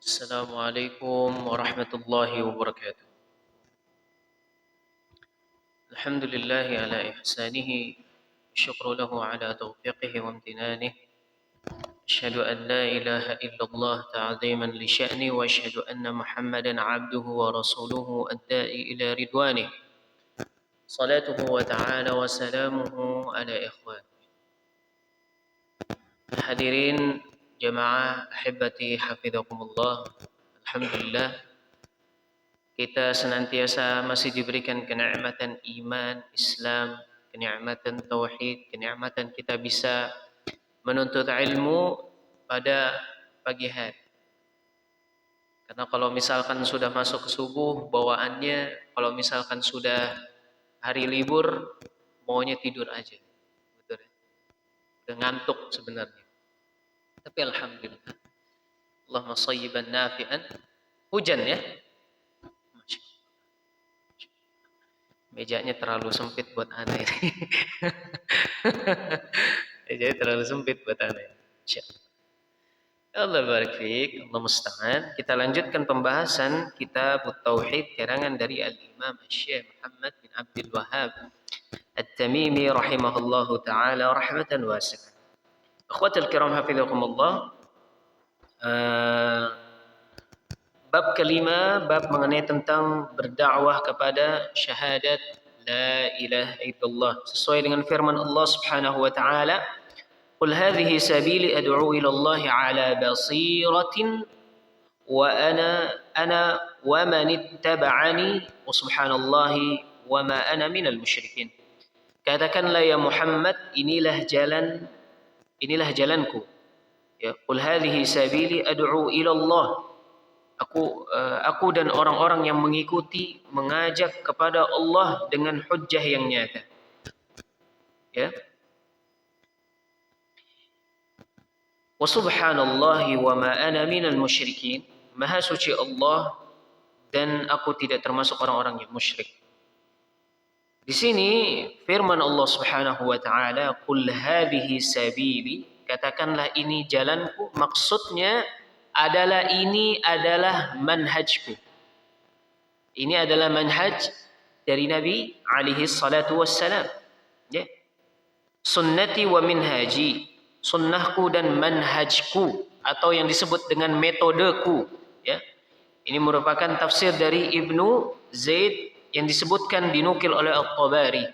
السلام عليكم ورحمة الله وبركاته. الحمد لله على إحسانه، الشكر له على توفيقه وامتنانه. أشهد أن لا إله إلا الله تعظيما لشأنه، وأشهد أن محمدا عبده ورسوله الداعي إلى رضوانه. صلاته وتعالى وسلامه على إخوانه. Hadirin jamaah ahibati hafizakumullah. Alhamdulillah, kita senantiasa masih diberikan kenikmatan iman, Islam, kenikmatan tauhid, kenikmatan kita bisa menuntut ilmu pada pagi hari. Karena kalau misalkan sudah masuk ke subuh, bawaannya kalau misalkan sudah hari libur, maunya tidur aja. Betul ya? Udah ngantuk sebenarnya. Tapi alhamdulillah. Allahumma shayyiban nafi'an. Hujan ya. Mejanya terlalu sempit buat Ana ini. Mejanya terlalu sempit buat Ana. Insyaallah. Allah barik fiik, Allah musta'an. Kita lanjutkan pembahasan kitab Tauhid karangan dari Al-Imam Syekh Muhammad bin Abdul Wahhab At-Tamimi rahimahullahu taala rahmatan wasi'ah. Akhwatul kiram hafizakumullah. Bab kelima, bab mengenai tentang berdakwah kepada syahadat la ilaha illallah, sesuai dengan firman Allah Subhanahu wa taala, "Qul hadhihi sabili ad'u ila Allah 'ala basiratin wa ana wa man ittaba'ani wa subhanallahi wa ma ana minal musyrikin." Katakanlah ya Muhammad, inilah jalanku. Ya, "Qul hadhihi sabili ad'u ila Allah." Aku dan orang-orang yang mengikuti mengajak kepada Allah dengan hujjah yang nyata. Ya. Wa subhanallahi wa ma ana minal musyrikin. Maha suci Allah dan aku tidak termasuk orang-orang yang musyrik. Di sini firman Allah Subhanahu wa taala, "Qul hadhihi sabili." Katakanlah ini jalanku, maksudnya ini adalah manhajku. Ini adalah manhaj dari Nabi alaihi salatu wassalam. Ya. Sunnati wa minhaji. Sunnahku dan manhajku, atau yang disebut dengan metodeku. Ya. Ini merupakan tafsir dari Ibnu Zaid yang disebutkan dinukil oleh At-Tabari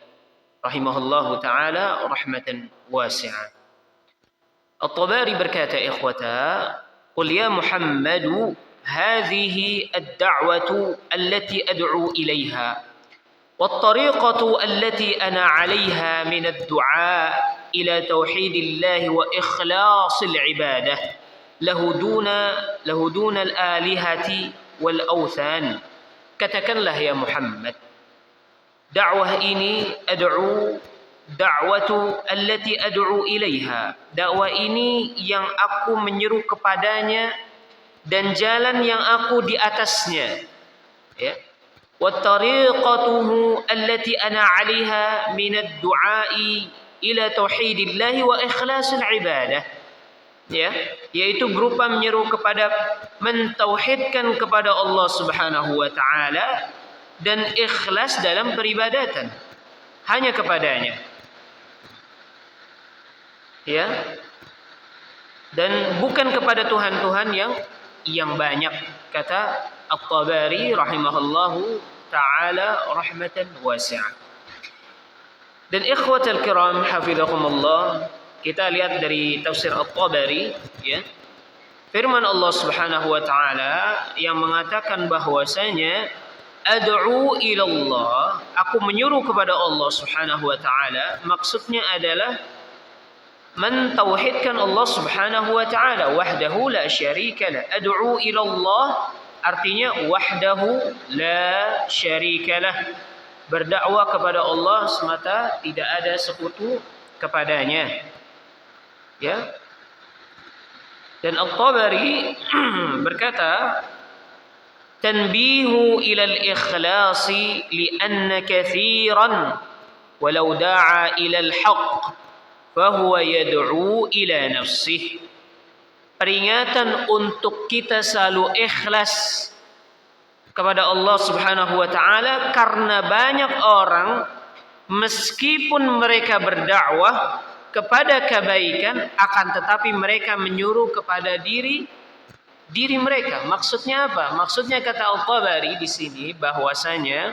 rahimahullahu taala rahmatan wasi'ah. At-Tabari berkata, ikhwata, "Qul ya Muhammad, hadhihi ad-da'watu allati ad'u ilaiha wat-tariqatu allati ana 'alayha min ad-du'a ila tauhidillah wa ikhlasil ibadah lahu duna al-alihati wal awthan." Katakanlah ya Muhammad, dakwah ini da'watu allati ad'u ilaiha. Dakwah ini yang aku menyeru kepadanya dan jalan yang aku di atasnya. Ya. Wa tariqatuhu allati ana 'alaiha min ad-du'a'i ila tauhidillah wa ikhlasil ibadah. Ya, yaitu berupa menyeru kepada mentauhidkan kepada Allah Subhanahu wa taala dan ikhlas dalam peribadatan hanya kepadanya. Ya, dan bukan kepada Tuhan-Tuhan yang banyak, kata At-Tabari rahimahullahu taala rahmatan wasi'ah. Dan ikhwatal kiram hafizakumullah, kita lihat dari tafsir At-Tabari, ya, firman Allah Subhanahu wa taala yang mengatakan bahwasanya ad'u ilallah, aku menyuruh kepada Allah Subhanahu wa taala, maksudnya adalah mentauhidkan Allah Subhanahu wa taala wahdahu la syarika lah. Ad'u ila Allah artinya wahdahu la syarika lah. Berdakwah kepada Allah semata, tidak ada sekutu kepadanya. Ya. Dan At-Tabari berkata, tanbihu ila al-ikhlasi li'anna kathiran walau da'a ila al-haqq fahuwa yad'u ila nafsih. peringatan untuk kita selalu ikhlas kepada Allah Subhanahu wa taala, karena banyak orang meskipun mereka berdakwah kepada kebaikan, akan tetapi mereka menyuruh kepada diri mereka. Maksudnya apa? Maksudnya kata Al-Tabari di sini bahwasanya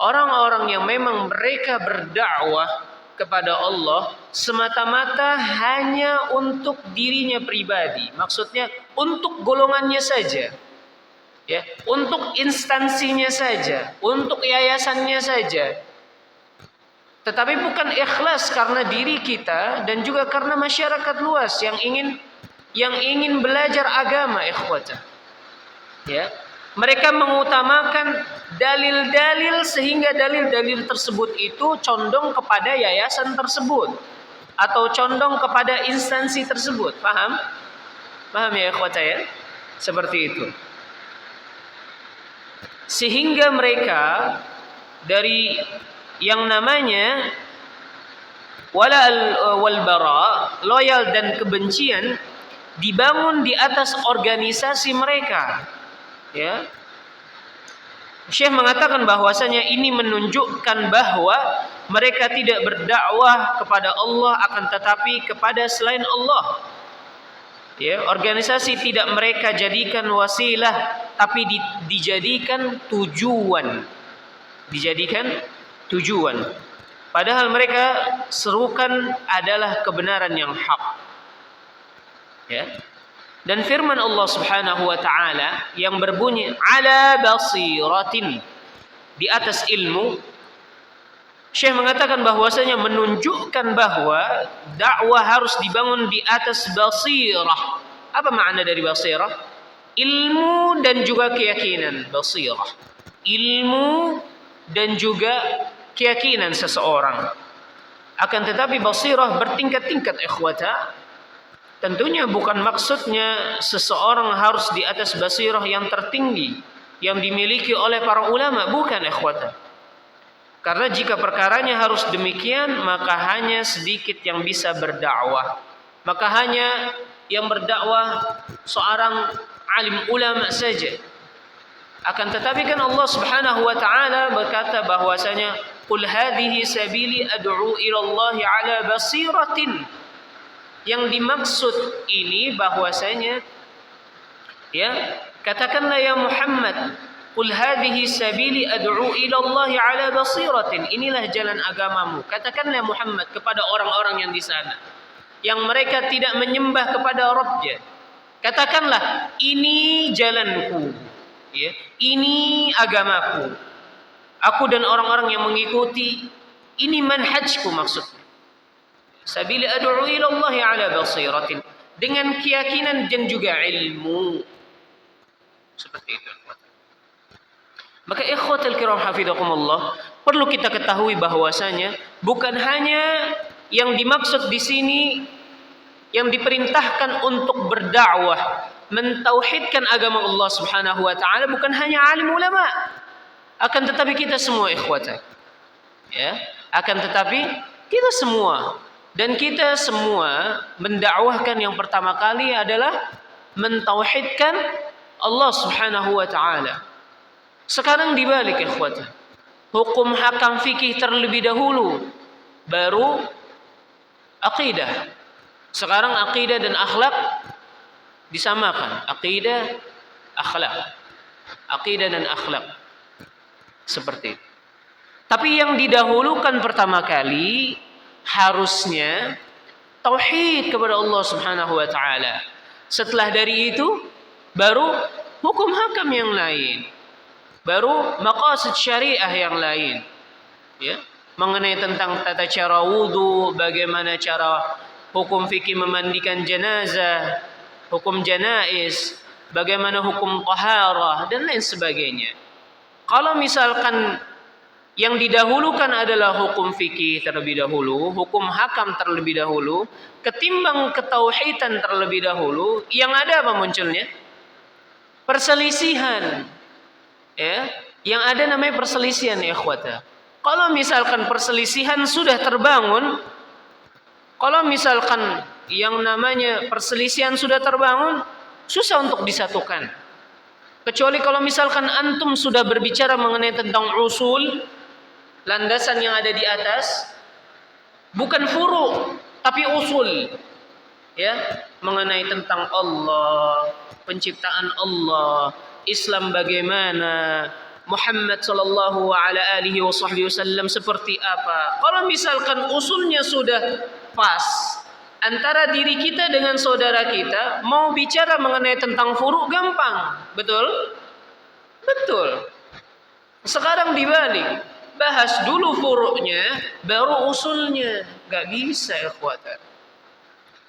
orang-orang yang memang mereka berdakwah kepada Allah semata-mata hanya untuk dirinya pribadi. Maksudnya untuk golongannya saja. Ya, untuk instansinya saja, untuk yayasannya saja. Tetapi bukan ikhlas karena diri kita dan juga karena masyarakat luas yang ingin belajar agama, ikhwata. Ya. Mereka mengutamakan dalil-dalil sehingga dalil-dalil tersebut itu condong kepada yayasan tersebut atau condong kepada instansi tersebut. Paham? Paham ya, ikhwata ya? Seperti itu. Sehingga mereka dari yang namanya wal bara, loyal dan kebencian, dibangun di atas organisasi mereka. Ya. Syekh mengatakan bahwasanya ini menunjukkan bahwa mereka tidak berdakwah kepada Allah akan tetapi kepada selain Allah. Ya, organisasi tidak mereka jadikan wasilah tapi dijadikan tujuan. Dijadikan tujuan. Padahal mereka serukan adalah kebenaran yang hak. Ya. Dan firman Allah Subhanahu wa taala yang berbunyi ala basiratin, di atas ilmu. Syekh mengatakan bahwasanya menunjukkan bahwa dakwah harus dibangun di atas basirah. Apa makna dari basirah? Ilmu dan juga keyakinan. Basirah, ilmu dan juga keyakinan seseorang. Akan tetapi basirah bertingkat-tingkat, ikhwata. Tentunya bukan maksudnya seseorang harus di atas basirah yang tertinggi yang dimiliki oleh para ulama, bukan, ikhwata. Karena jika perkaranya harus demikian, maka hanya sedikit yang bisa berdakwah. Maka hanya yang berdakwah seorang alim ulama saja. Akan tetapi kan Allah Subhanahu wa taala berkata bahwasanya qul hadhihi sabili ad'u ila Allah ala basiratin. Yang dimaksud ini bahwasanya, ya, katakanlah ya Muhammad, qul hadhihi sabili ad'u ila Allah ala basiratin. Inilah jalan agamamu. Katakanlah Muhammad kepada orang-orang yang di sana yang mereka tidak menyembah kepada Rabbnya. Katakanlah, ini jalanku, ya, ini agamaku. Aku dan orang-orang yang mengikuti, ini manhajku maksudnya. Sabili ad'u ila Allah ala basiratin, dengan keyakinan dan juga ilmu. Seperti itu. Maka ikhwatal kiram hafizakumullah, perlu kita ketahui bahwasanya bukan hanya yang dimaksud di sini yang diperintahkan untuk berdakwah, mentauhidkan agama Allah Subhanahu wa taala, bukan hanya alim ulama, akan tetapi kita semua, ikhwata. Ya, akan tetapi kita semua, dan kita semua mendakwahkan yang pertama kali adalah mentauhidkan Allah Subhanahu wa taala. Sekarang dibalik, ikhwata. Hukum hakam fikih terlebih dahulu, baru akidah. Sekarang akidah dan akhlak disamakan. Akidah, akhlak. Akidah dan akhlak. Seperti itu. Tapi yang didahulukan pertama kali harusnya tauhid kepada Allah Subhanahu wa taala. Setelah dari itu baru hukum hakam yang lain. Baru maqasid syariah yang lain. Ya, mengenai tentang tata cara wudu, bagaimana cara hukum fikih memandikan jenazah, hukum janaiz, bagaimana hukum taharah dan lain sebagainya. Kalau misalkan yang didahulukan adalah hukum fikih terlebih dahulu, hukum hakam terlebih dahulu, ketimbang ketauhidan terlebih dahulu, yang ada apa munculnya? Perselisihan. Ya, yang ada namanya perselisihan, ya ikhwata. Kalau misalkan perselisihan sudah terbangun, kalau misalkan yang namanya perselisihan sudah terbangun, susah untuk disatukan. Kecuali kalau misalkan antum sudah berbicara mengenai tentang usul, landasan yang ada di atas, bukan furu, tapi usul. Ya, mengenai tentang Allah, penciptaan Allah, Islam bagaimana, Muhammad sallallahu alaihi wasallam seperti apa. Kalau misalkan usulnya sudah pas antara diri kita dengan saudara kita, mau bicara mengenai tentang furu gampang, betul? Betul. Sekarang dibalik, bahas dulu furu'nya, baru usulnya. Gak bisa ya ikhwatan.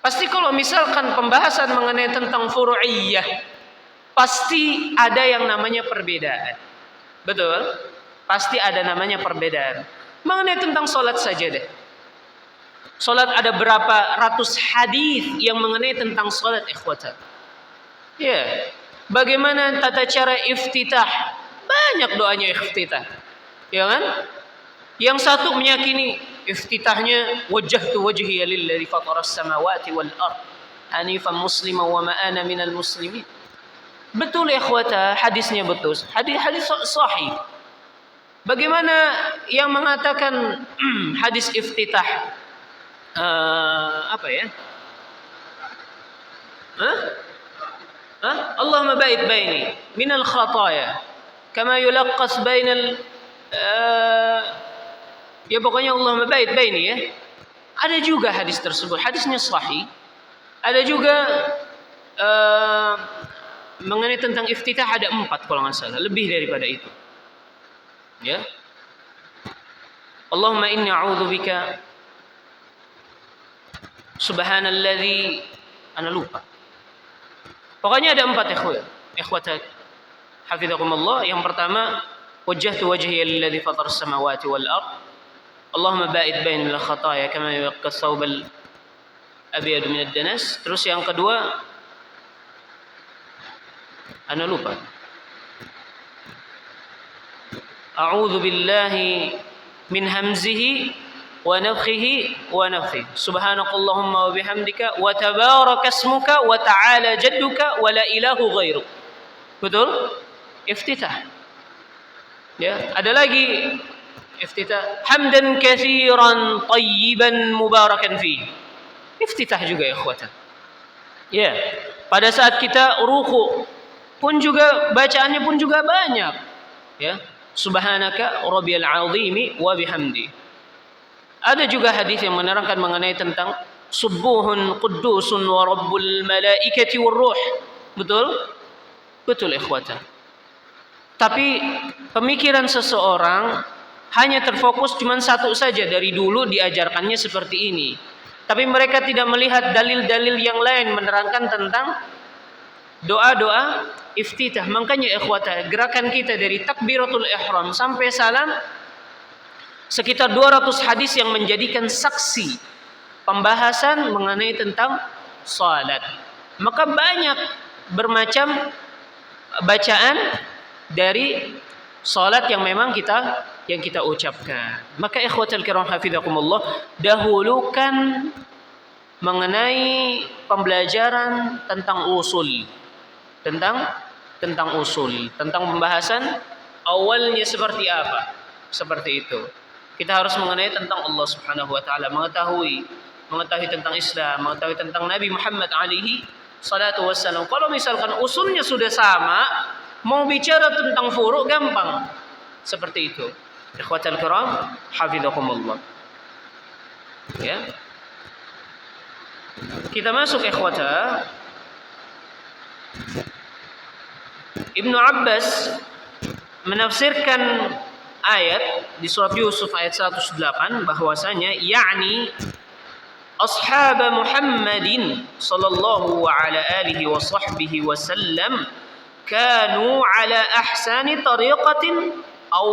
Pasti kalau misalkan pembahasan mengenai tentang furu'iyah, pasti ada yang namanya perbedaan. Betul? Pasti ada namanya perbedaan. Mengenai tentang solat saja deh. Solat ada berapa ratus hadis yang mengenai tentang solat ikhwatan. Ya. Bagaimana tata cara iftitah? Banyak doanya iftitah. Ya kan? Yang satu meyakini iftitahnya wajjahtu wajhiya lillazi fataras samawati wal ard hanifan musliman wa ma ana minal muslimin. Betul ya ikhwata, hadisnya betul. Hadis sahih. Bagaimana yang mengatakan hadis iftitah apa ya? Allahumma ba'id baini minal khataya kama yulaqqas bainal ya pokoknya Allahumma ba'id baini ya. Ada juga hadis tersebut, hadisnya sahih. Ada juga mengenai tentang iftitah ada 4 kalau nggak salah, lebih daripada itu. Ya. Allahumma inni a'udzubika subhanalladzi, ana lupa. Pokoknya ada 4 ikhwat hafizakumullah. Yang pertama, wajjahtu wajhiya lilladzi fataras samawati wal ard. Allahumma ba'id bainal khataaya kama yuwaqqas thawbal abyad min ad-danas. Terus yang kedua, ana lupa. A'udzu billahi min hamzihi wa nafthihi wa nafthihi. Subhanakallahumma wa bihamdika wa tabarakasmuka wa ta'ala jadduka wa la ilahu ghairuk. Betul? Iftitah. Ya, ada lagi iftitah hamdan katsiran tayyiban mubarakan fi. Iftitah juga ya ikhwatan. Ya, pada saat kita ruku pun juga bacaannya pun juga banyak. Ya, subhanaka rabbiyal azimi wa bihamdi. Ada juga hadis yang menerangkan mengenai tentang subuhun quddusun wa rabbul malaikati war ruh. Betul? Betul ikhwatan. Tapi pemikiran seseorang hanya terfokus cuma satu saja, dari dulu diajarkannya seperti ini. Tapi mereka tidak melihat dalil-dalil yang lain menerangkan tentang doa-doa iftitah. Makanya ikhwata, gerakan kita dari takbiratul ihram sampai salam sekitar 200 hadis yang menjadikan saksi pembahasan mengenai tentang salat. Maka banyak bermacam bacaan dari salat yang memang kita ucapkan. Maka ikhwatal kiram hafizakumullah, dahulukan mengenai pembelajaran tentang usul. Tentang usul, tentang pembahasan awalnya seperti apa. Seperti itu. Kita harus mengenai tentang Allah Subhanahu wa taala, mengetahui tentang Islam, mengetahui tentang Nabi Muhammad alaihi salatu wassalam. Kalau misalkan usulnya sudah sama, mau bicara tentang furu' gampang. Seperti itu. Ikhwatal kiram, hafizakumullah. Ya. Kita masuk ikhwata. Ibnu Abbas menafsirkan ayat di surat Yusuf ayat 108 bahwasanya yakni ashab Muhammadin sallallahu ala alihi wa sahbihi wasallam kanu ala ahsani tariqatin aw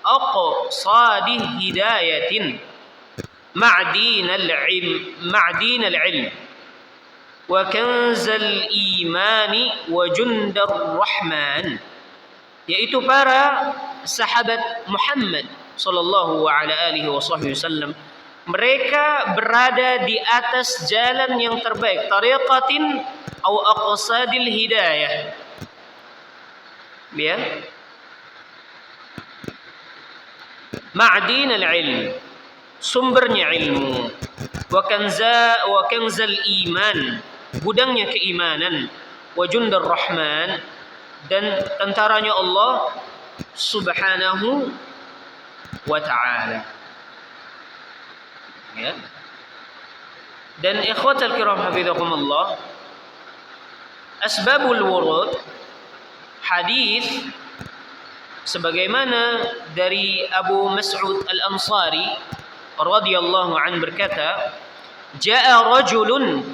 aqsadi hidayatin ma'din al-ilm wa kanzal imani wa jundar rahman, yaitu para sahabat Muhammad sallallahu ala alihi wasallam mereka berada di atas jalan yang terbaik, tariqatin au aqsadil hidayah. Ya. Ma'din al-ilm, sumbernya ilmu, wa kanzal iman, gudangnya keimanan, wa jundar rahman, dan tentaranya Allah subhanahu wa ta'ala. Ya. Dan ikhwatal kiram hafizakumullah, asbabul wurud hadis sebagaimana dari Abu Mas'ud Al-Ansari radhiyallahu an berkata, jaa rajulun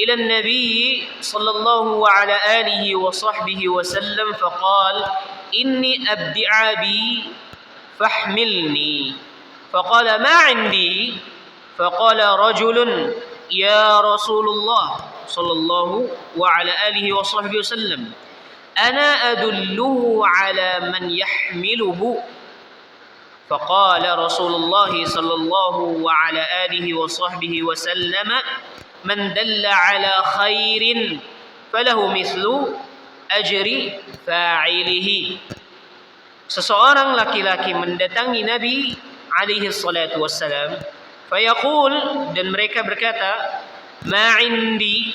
ila an-nabiy sallallahu ala alihi wa sahbihi wa sallam faqala inni abdi'a bi fahmilni faqala ma 'indi faqala rajulun ya Rasulullah sallallahu wa ala alihi wa sahbihi wa sallam ana adulluhu ala man yahmiluhu faqala Rasulullah sallallahu wa ala alihi wa sahbihi wa sallam man dalla ala khairin falahu mithlu ajri fa'ilihi. Seseorang laki-laki mendatangi Nabi alaihi salatu wassalam, fayaqul, dan mereka berkata, ma indi,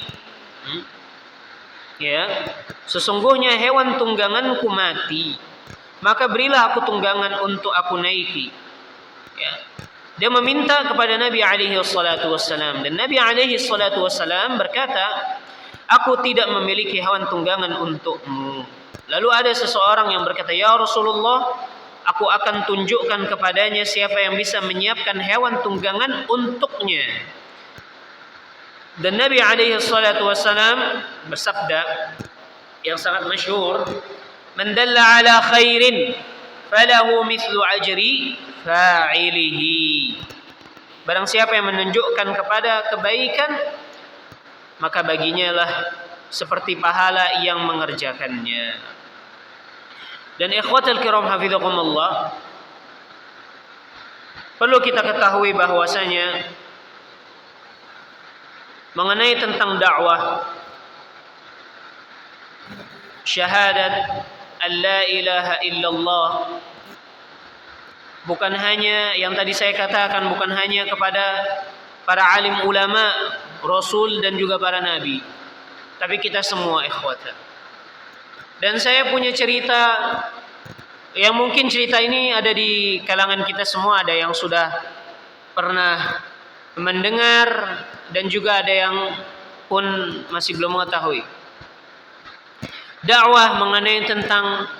ya, sesungguhnya hewan tungganganku mati, maka berilah aku tunggangan untuk aku naiki. Ya. Dia meminta kepada Nabi alaihi salatu wassalam, dan Nabi alaihi salatu wassalam berkata, aku tidak memiliki hewan tunggangan untukmu. Lalu ada seseorang yang berkata, ya Rasulullah, aku akan tunjukkan kepadanya siapa yang bisa menyiapkan hewan tunggangan untuknya. Dan Nabi alaihi salatu wassalam bersabda yang sangat masyhur, man dalla ala khairin falahu mithlu ajri fa'ilihi. Barang siapa yang menunjukkan kepada kebaikan, maka baginya lah seperti pahala yang mengerjakannya. Dan ikhwatal kiram hafizakumullah, perlu kita ketahui bahwasanya mengenai tentang dakwah syahadat an la ilaha illallah, bukan hanya yang tadi saya katakan, bukan hanya kepada para alim ulama, rasul dan juga para nabi, tapi kita semua ikhwata. Dan saya punya cerita yang mungkin cerita ini ada di kalangan kita semua, ada yang sudah pernah mendengar dan juga ada yang pun masih belum mengetahui. Dakwah mengenai tentang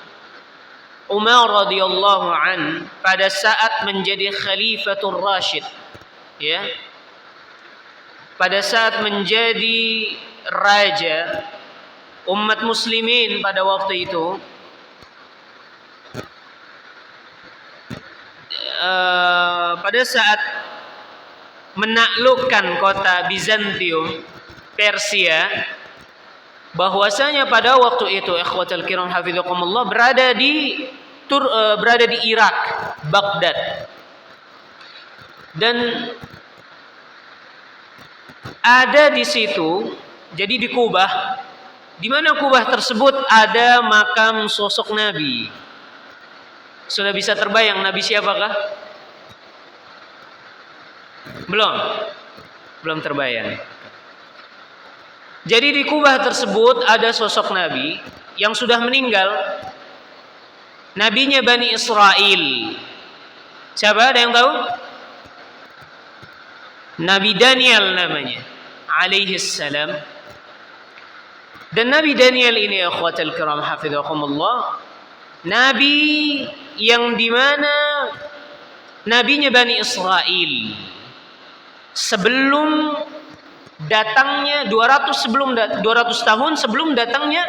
Umar radhiyallahu an pada saat menjadi Khalifatul Rashid, ya. Pada saat menjadi raja umat muslimin pada waktu itu, pada saat menaklukkan kota Bizantium, Persia, bahwasanya pada waktu itu ikhwatul kiram hafizakumullah berada di Irak, Baghdad. Dan ada di situ, jadi di Kubah, di mana Kubah tersebut ada makam sosok Nabi. Sudah bisa terbayang Nabi siapakah? Belum terbayang. Jadi di Kubah tersebut ada sosok Nabi yang sudah meninggal. Nabinya Bani Israel. Siapa? Ada yang tahu? Nabi Daniel namanya, alaihi salam. Dan Nabi Daniel ini akhwatul kiram hafizakumullah, nabi yang dimana nabinya Bani Israel sebelum datangnya 200 tahun sebelum datangnya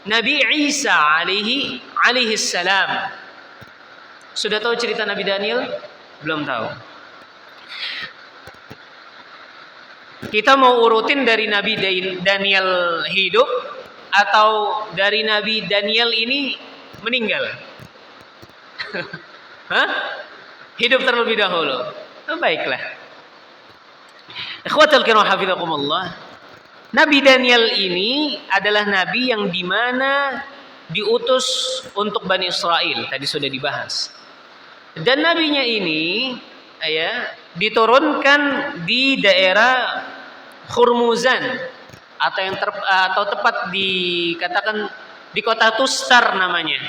Nabi Isa alaihi salam. Sudah tahu cerita Nabi Daniel? Belum tahu. Kita mau urutin dari Nabi Daniel hidup atau dari Nabi Daniel ini meninggal? Hah? Hidup terlebih dahulu. Oh, baiklah. Ikhwatal kiram hafizakumullah. Nabi Daniel ini adalah nabi yang dimana diutus untuk Bani Israel, tadi sudah dibahas. Dan nabinya ini diturunkan di daerah Hurmuzan atau tepat dikatakan di kota Tustar namanya.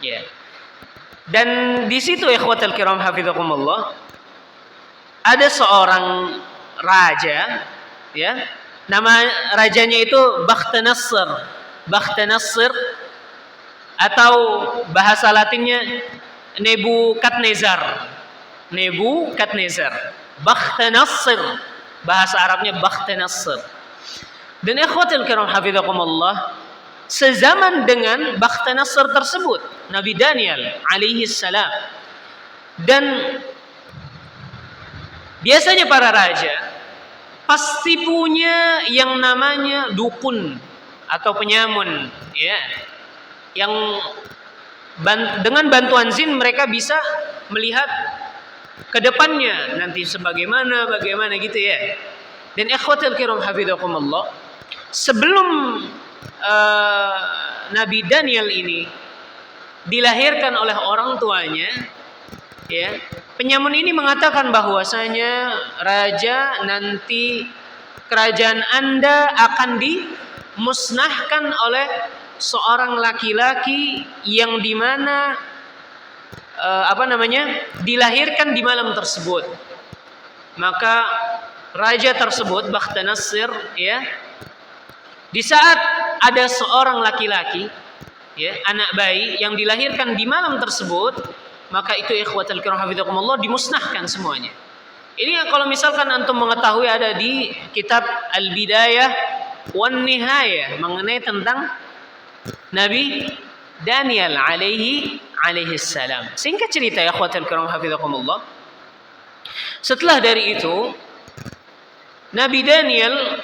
Ya. Dan di situ ikhwatal kiram hafizakumullah ada seorang raja, ya. Nama rajanya itu Bakhtanasr atau bahasa Latinnya Nebukadnezar. Bakhtanasr, bahasa Arabnya Bakhtanasr. Dan ikhwatul kiram hafizakumullah, sezaman dengan Bakhtanasr tersebut Nabi Daniel alaihi salam. Dan biasanya para raja pasti punya yang namanya dukun atau penyamun, ya, yang dengan bantuan jin mereka bisa melihat ke depannya nanti bagaimana gitu ya. Dan ikhwatul kiram hafizakumullah, sebelum Nabi Daniel ini dilahirkan oleh orang tuanya, ya, penyamun ini mengatakan bahwasanya raja, nanti kerajaan Anda akan dimusnahkan oleh seorang laki-laki yang dimana dilahirkan di malam tersebut. Maka raja tersebut Bakhtanasr, ya, di saat ada seorang laki-laki, ya, anak bayi yang dilahirkan di malam tersebut, maka itu ikhwatul kiram hafizakumullah dimusnahkan semuanya. Ini kalau misalkan antum mengetahui, ada di kitab Al-Bidayah wan Nihayah mengenai tentang Nabi Daniel alaihi salam. Singkat cerita ya ikhwatul kiram hafizakumullah, setelah dari itu Nabi Daniel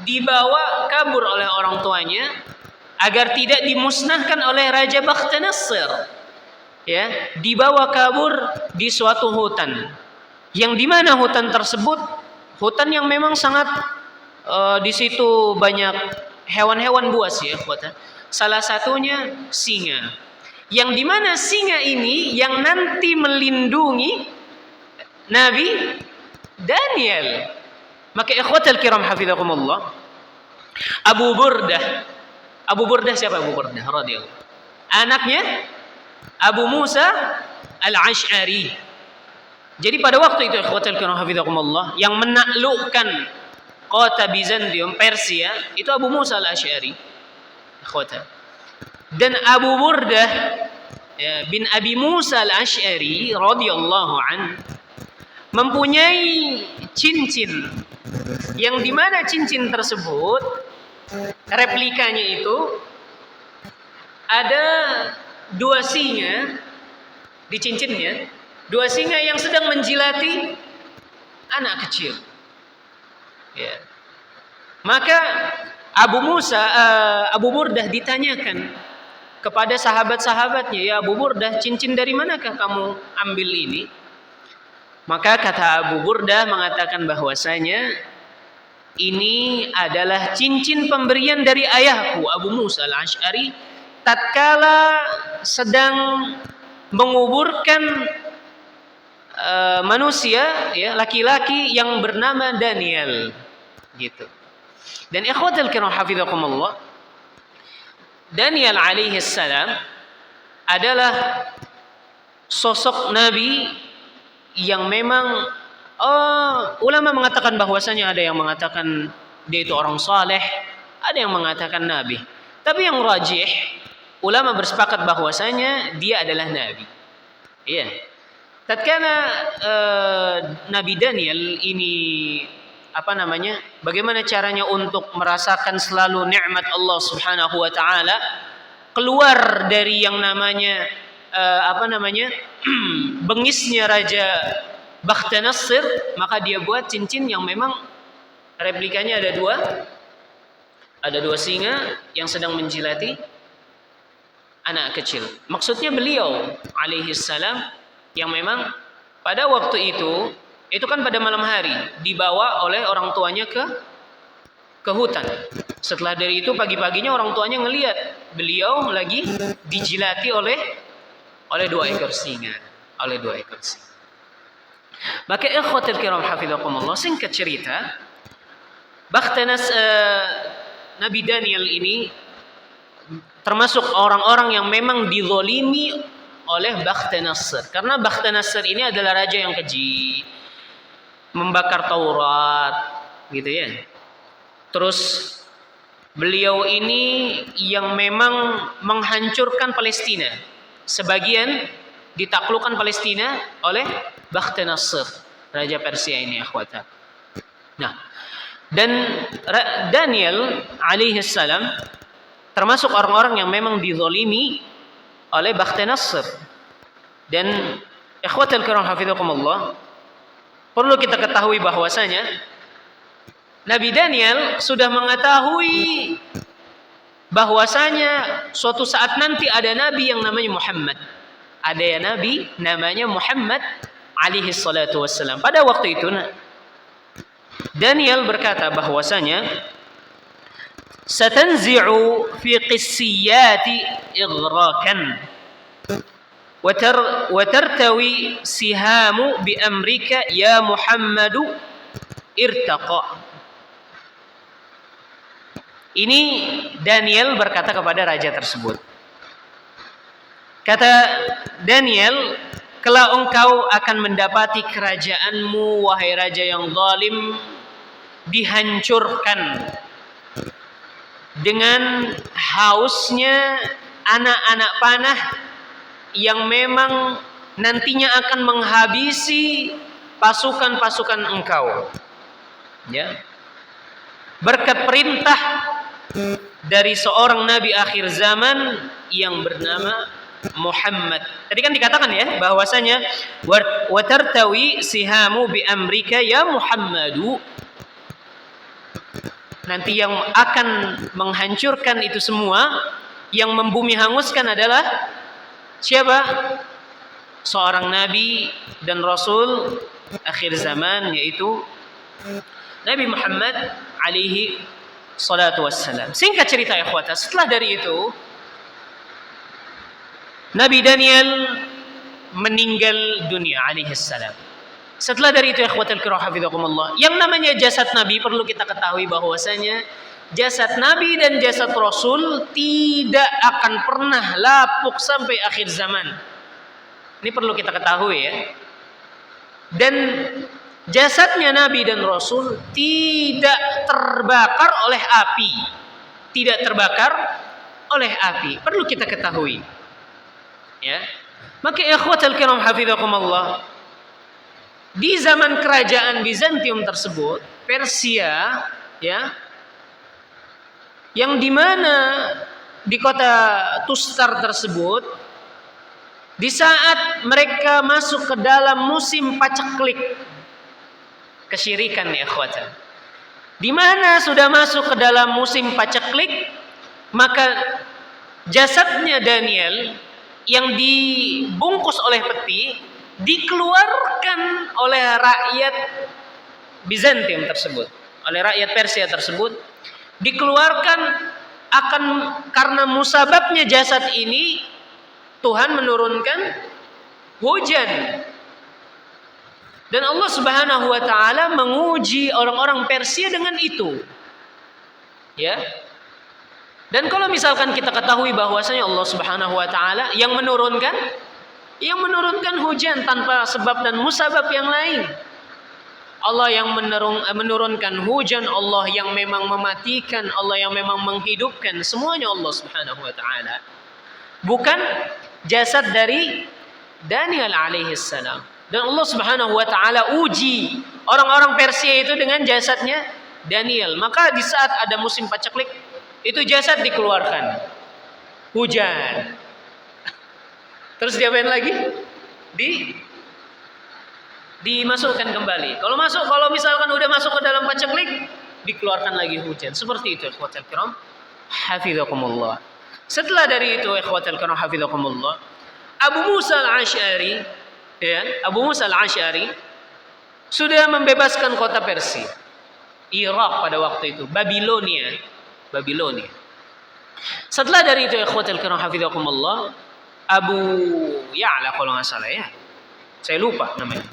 dibawa kabur oleh orang tuanya agar tidak dimusnahkan oleh Raja Bakhtanasr. Ya, dibawa kabur di suatu hutan, yang dimana hutan tersebut hutan yang memang sangat di situ banyak hewan-hewan buas, ya. Salah satunya singa, yang dimana singa ini yang nanti melindungi Nabi Daniel. Maka ikhwatal kiram hafizakumullah, Abu Burdah siapa? Abu Burdah radhiyallahu, anaknya Abu Musa Al-Ash'ari. Jadi pada waktu itu ikhwatul kiram hafizakumullah, yang menaklukkan kota Bizantium, Persia, itu Abu Musa Al-Ash'ari. Ikhwata. Dan Abu Burdah, ya, bin Abi Musa Al-Ash'ari radhiyallahu an, mempunyai cincin, yang dimana cincin tersebut replikanya itu ada dua singa di cincinnya, dua singa yang sedang menjilati anak kecil. Ya. Maka Abu Burdah ditanyakan kepada sahabat-sahabatnya, ya Abu Burdah, cincin dari manakah kamu ambil ini? Maka kata Abu Burdah mengatakan bahwasanya ini adalah cincin pemberian dari ayahku Abu Musa Al-Ash'ari tatkala sedang menguburkan manusia, ya, laki-laki yang bernama Daniel, gitu. Dan ikhwatul kiram hafizakumullah, Daniel alaihi salam adalah sosok nabi yang memang ulama mengatakan bahwasanya ada yang mengatakan dia itu orang saleh, ada yang mengatakan nabi. Tapi yang rajih, ulama bersepakat bahwasanya dia adalah nabi. Iya. Tatkala Nabi Daniel ini bagaimana caranya untuk merasakan selalu nikmat Allah Subhanahu wa taala, keluar dari yang namanya bengisnya Raja Bakhtanasr, maka dia buat cincin yang memang replikanya ada dua singa yang sedang menjilati anak kecil. Maksudnya beliau alaihi salam yang memang pada waktu itu Itu kan pada malam hari dibawa oleh orang tuanya ke hutan. Setelah dari itu pagi-paginya orang tuanya ngelihat beliau lagi dijilati oleh dua ekor singa, Maka ikhwatul kiram hafizakumullah, singkat cerita, Nabi Daniel ini termasuk orang-orang yang memang dizolimi oleh Bakhtanasr. Karena Bakhtanasr ini adalah raja yang keji, membakar Taurat, gitu ya. Terus beliau ini yang memang menghancurkan Palestina. Sebagian ditaklukkan Palestina oleh Bakhtanasr, raja Persia ini, akhwata. Nah, dan Daniel alaihi salam termasuk orang-orang yang memang dizalimi oleh Bakhtanasr. Dan ikhwatul kiram hafizakumullah, perlu kita ketahui bahwasanya Nabi Daniel sudah mengetahui bahwasanya suatu saat nanti ada nabi yang namanya Muhammad. Ada ya nabi namanya Muhammad alaihi salatu wassalam. Pada waktu itu Daniel berkata bahwasanya satanzi'u fi qissiyati ighrakan wa tartawi sihamu bi amrika ya Muhammadu irtaqa. Ini Daniel berkata kepada raja tersebut. Kata Daniel, kelak engkau akan mendapati kerajaanmu, wahai raja yang zalim, dihancurkan dengan hausnya anak-anak panah yang memang nantinya akan menghabisi pasukan-pasukan engkau. Ya. Berkat perintah dari seorang nabi akhir zaman yang bernama Muhammad. Tadi kan dikatakan ya bahwasanya wa tartawi sihamu bi amrika ya Muhammadu. Nanti yang akan menghancurkan itu semua, yang membumi hanguskan adalah siapa? Seorang nabi dan rasul akhir zaman, yaitu Nabi Muhammad alaihi salatu wassalam. Singkat cerita ya ikhwata, setelah dari itu Nabi Daniel meninggal dunia alaihi salam. Setelah dari itu ikhwatul kiram hafizakumullah, yang namanya jasad Nabi perlu kita ketahui bahwasanya jasad Nabi dan jasad Rasul tidak akan pernah lapuk sampai akhir zaman. Ini perlu kita ketahui ya. Dan jasadnya Nabi dan Rasul tidak terbakar oleh api. Tidak terbakar oleh api. Perlu kita ketahui. Ya. Maka ikhwatul kiram hafizakumullah, di zaman kerajaan Bizantium tersebut, Persia, ya, yang dimana di kota Tustar tersut, di saat mereka masuk ke dalam musim paceklik, kesyirikan ya ikhwatan, di mana sudah masuk ke dalam musim paceklik, maka jasadnya Daniel yang dibungkus oleh peti dikeluarkan oleh rakyat Bizantium tersebut, oleh rakyat Persia tersebut, dikeluarkan akan karena musababnya jasad ini Tuhan menurunkan hujan. Dan Allah Subhanahu wa taala menguji orang-orang Persia dengan itu. Ya. Dan kalau misalkan kita ketahui bahwasanya Allah Subhanahu wa taala yang menurunkan hujan tanpa sebab dan musabab yang lain. Allah yang menurunkan hujan, Allah yang memang mematikan, Allah yang memang menghidupkan, semuanya Allah Subhanahu wa taala. Bukan jasad dari Daniel alaihi salam. Dan Allah Subhanahu wa taala uji orang-orang Persia itu dengan jasadnya Daniel. Maka di saat ada musim paceklik, itu jasad dikeluarkan. Hujan. Terus diapain lagi? Dimasukkan kembali. Kalau misalkan udah masuk ke dalam paceklik, dikeluarkan lagi hujan. Seperti itu ikhwatul kiram hafizakumullah. Setelah dari itu ikhwatul kiram hafizakumullah, Abu Musa al-Asy'ari, ya, Abu Musa al-Asy'ari sudah membebaskan kota Persia, Irak pada waktu itu, Babilonia. Setelah dari itu ikhwatul kiram hafizakumullah, Abu Ya'la kalau nggak salah ya, saya lupa namanya.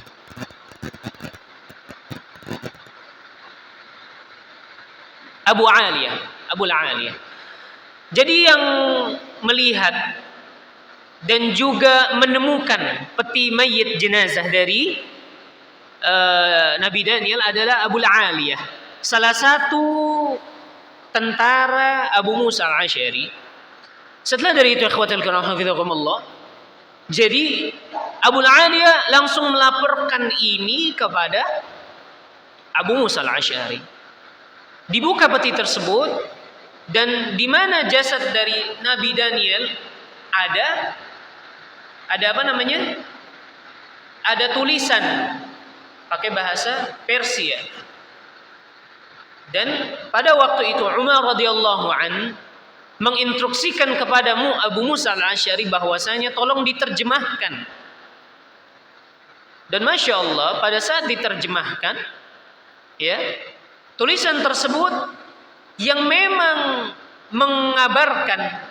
Abu Aliyah. Jadi yang melihat dan juga menemukan peti mayit jenazah dari Nabi Daniel adalah Abu Aliyah, salah satu tentara Abu Musa al-Asy'ari. Setelah dari itu ikhwatul kiram hafizakumullah, jadi Abu Aliyah langsung melaporkan ini kepada Abu Musa al-Asy'ari. Dibuka peti tersebut, dan di mana jasad dari Nabi Daniel ada apa namanya? Ada tulisan pakai bahasa Persia. Dan pada waktu itu Umar radhiyallahu an menginstruksikan kepada Abu Musa al-Asy'ari bahwasanya tolong diterjemahkan. Dan masya Allah pada saat diterjemahkan, ya, tulisan tersebut yang memang mengabarkan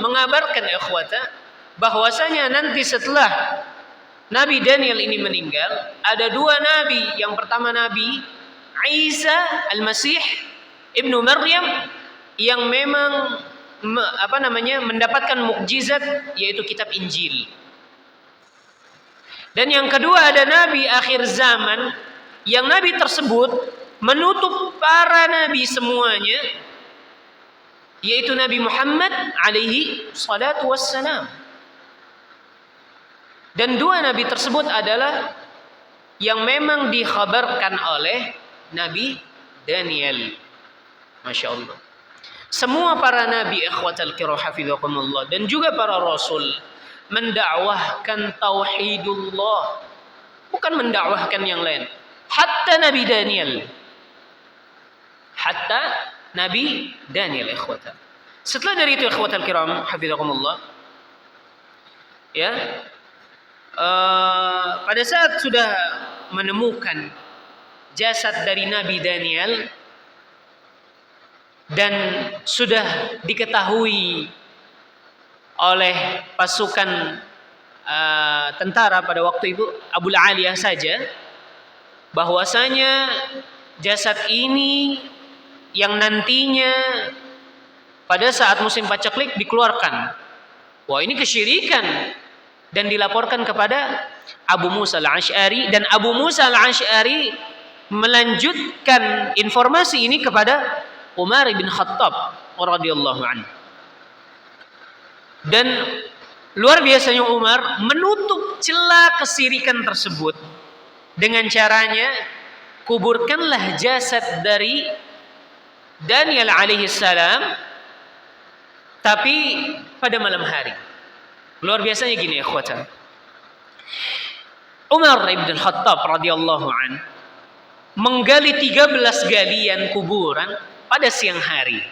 mengabarkan ikhwata bahwasanya nanti setelah Nabi Daniel ini meninggal, ada dua nabi. Yang pertama Nabi Isa al-Masih ibnu Maryam yang memang mendapatkan mukjizat, yaitu kitab Injil. Dan yang kedua ada nabi akhir zaman, yang nabi tersebut menutup para nabi semuanya, yaitu Nabi Muhammad alaihi salatu wassalam. Dan dua nabi tersebut adalah yang memang dikhabarkan oleh Nabi Daniel. Masya Allah. Semua para nabi ikhwatal kiram hafizakumullah dan juga para rasul mendakwahkan tauhidullah, bukan mendakwahkan yang lain. Hatta Nabi Daniel ikhwata. Setelah dari itu ikhwatal kiram hafizakumullah, ya, pada saat sudah menemukan jasad dari Nabi Daniel dan sudah diketahui oleh pasukan tentara pada waktu itu Abu Aliyah saja bahwasanya jasad ini yang nantinya pada saat musim paceklik dikeluarkan. Wah, ini kesyirikan, dan dilaporkan kepada Abu Musa al-Asy'ari, dan Abu Musa al-Asy'ari melanjutkan informasi ini kepada Umar bin Khattab radhiyallahu anhu. Dan luar biasanya Umar menutup celah kesyirikan tersebut dengan caranya, kuburkanlah jasad dari Daniel alaihi salam tapi pada malam hari. Luar biasanya gini ikhwatan. Umar bin Khattab radhiyallahu an menggali 13 galian kuburan pada siang hari.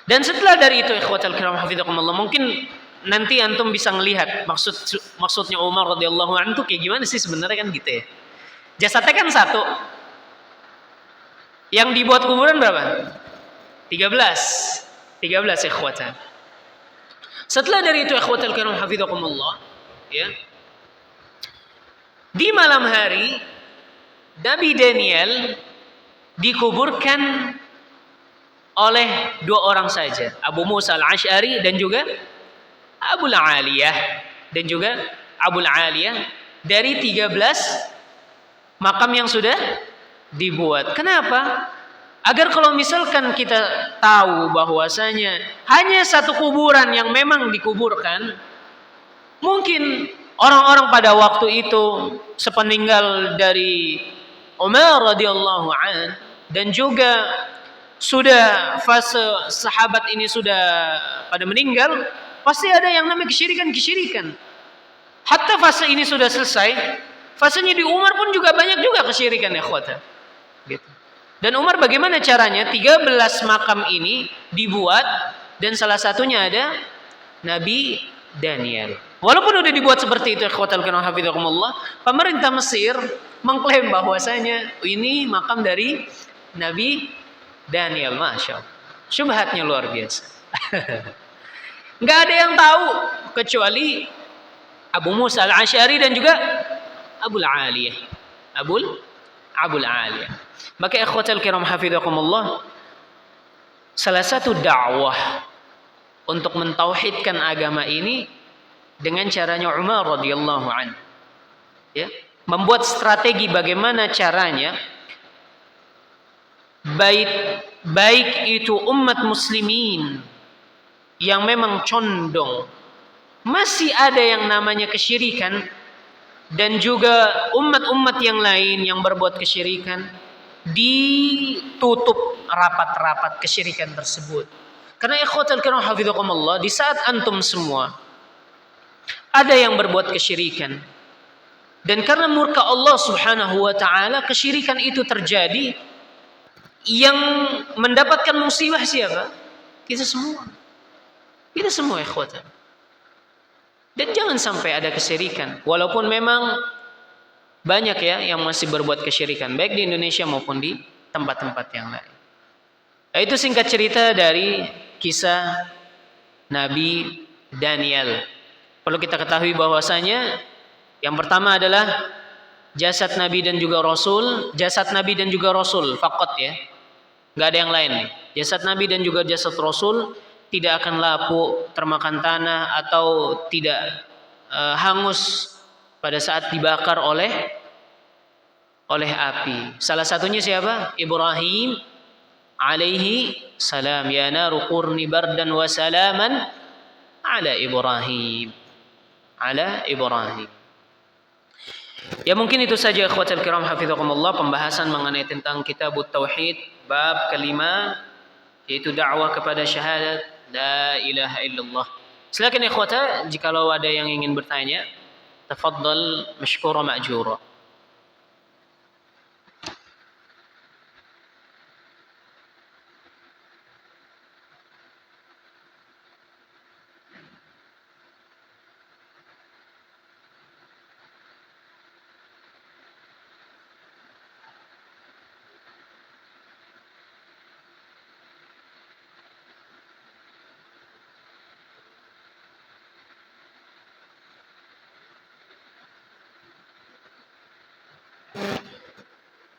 Dan setelah dari itu ikhwatal kiram hafizakumullah, mungkin nanti antum bisa melihat maksudnya Umar radhiyallahu an itu kayak gimana sih sebenarnya, kan gitu ya. Jasadnya kan satu. Yang dibuat kuburan berapa? 13 ikhwatan. Setelah dari itu ikhwatal kiram hafizakumullah, ya, di malam hari Nabi Daniel dikuburkan oleh dua orang saja, Abu Musa al-Asy'ari dan juga Abu Aliyah dari 13 makam yang sudah dibuat. Kenapa? Agar kalau misalkan kita tahu bahwasanya hanya satu kuburan yang memang dikuburkan, mungkin orang-orang pada waktu itu sepeninggal dari Umar radhiyallahu an, dan juga sudah fase sahabat ini sudah pada meninggal, pasti ada yang namanya kesyirikan. Hatta fase ini sudah selesai, fasenya di Umar pun juga banyak juga kesyirikan ya ikhwata. Gitu. Dan Umar bagaimana caranya 13 makam ini dibuat, dan salah satunya ada Nabi Daniel. Walaupun udah dibuat seperti itu, ikhwatal kiram hafizakumullah, pemerintah Mesir mengklaim bahwasanya ini makam dari Nabi Daniel. Masya Allah. Syubhatnya luar biasa. Nggak ada yang tahu kecuali Abu Musa al-Asy'ari dan juga Abul Aliyah. Abul Aliyah. Maka ikhwatal kiram hafizakumullah, salah satu dakwah untuk mentauhidkan agama ini dengan caranya Umar radhiyallahu anhu, ya, membuat strategi bagaimana caranya baik itu umat muslimin yang memang condong masih ada yang namanya kesyirikan, dan juga umat-umat yang lain yang berbuat kesyirikan, ditutup rapat-rapat kesyirikan tersebut. Karena ikhwatal kiram hafizakumullah, di saat antum semua ada yang berbuat kesyirikan, dan karena murka Allah subhanahu wa ta'ala kesyirikan itu terjadi, yang mendapatkan musibah siapa? Kita semua ikhwatan. Dan jangan sampai ada kesyirikan, walaupun memang banyak ya yang masih berbuat kesyirikan, baik di Indonesia maupun di tempat-tempat yang lain. Nah, itu singkat cerita dari kisah Nabi Daniel. Perlu kita ketahui bahwasanya yang pertama adalah jasad Nabi dan juga Rasul, faqat ya. Enggak ada yang lain nih. Jasad Nabi dan juga jasad Rasul tidak akan lapuk, termakan tanah atau tidak hangus pada saat dibakar oleh api. Salah satunya siapa? Ibrahim alaihi salam. Ya naru qurni bardan wa salaman ala Ibrahim. Ya, mungkin itu saja ikhwatal kiram hafizakumullah pembahasan mengenai tentang kitabut tauhid bab kelima, yaitu dakwah kepada syahadat la ilaha illallah. Silakan ikhwata, jikalau ada yang ingin bertanya, tafadhal mashkura ma'jura.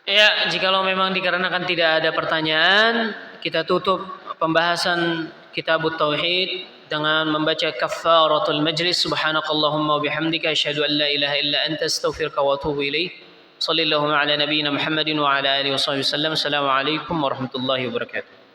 Ya, jikalau memang dikarenakan tidak ada pertanyaan, kita tutup pembahasan kitabut tauhid dengan membaca kafaratul majlis. Subhanakallahumma wa bihamdika asyhadu an la ilaha illa anta astaghfiruka wa atubu ilaik. Shallallahu ala nabiyyina Muhammadin wa ala alihi wasallam. Assalamualaikum warahmatullahi wabarakatuh.